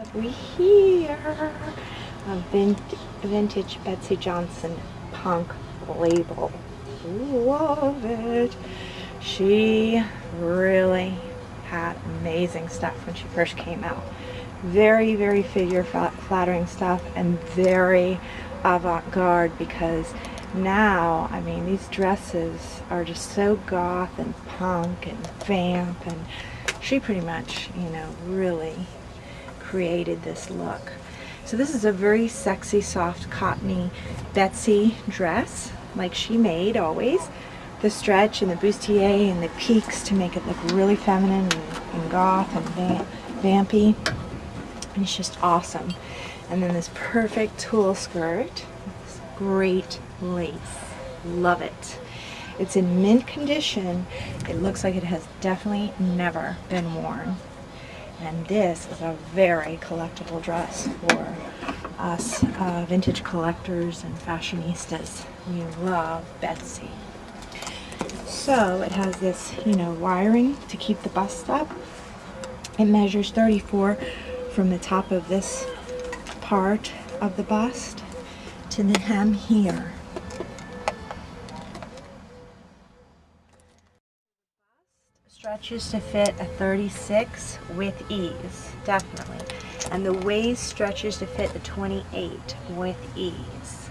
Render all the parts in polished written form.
have we here? A vintage Betsey Johnson punk label. Love it. She really had amazing stuff when she first came out. Very, very figure flattering stuff, and very avant-garde, because now, I mean, these dresses are just so goth and punk and vamp, and she pretty much, you know, really created this look. So this is a very sexy, soft, cottony Betsey dress, like she made always. The stretch and the bustier and the peaks to make it look really feminine and goth and vampy. And it's just awesome. And then this perfect tulle skirt. This great lace. Love it. It's in mint condition. It looks like it has definitely never been worn. And this is a very collectible dress for us vintage collectors and fashionistas. We love Betsey. So it has this, you know, wiring to keep the bust up. It measures 34 from the top of this part of the bust to the hem here. Stretches to fit a 36 with ease, definitely. And the waist stretches to fit a 28 with ease.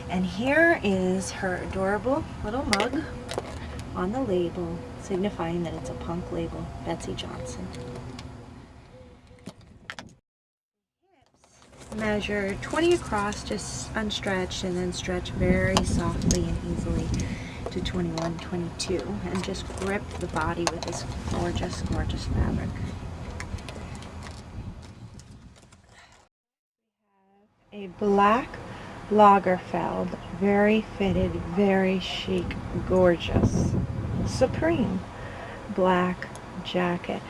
And here is her adorable little mug on the label, signifying that it's a punk label, Betsey Johnson. Hips measure 20 across, just unstretched, and then stretch very softly and easily to 21, 22, and just grip the body with this gorgeous, gorgeous fabric. A black Lagerfeld, very fitted, very chic, gorgeous, supreme black jacket.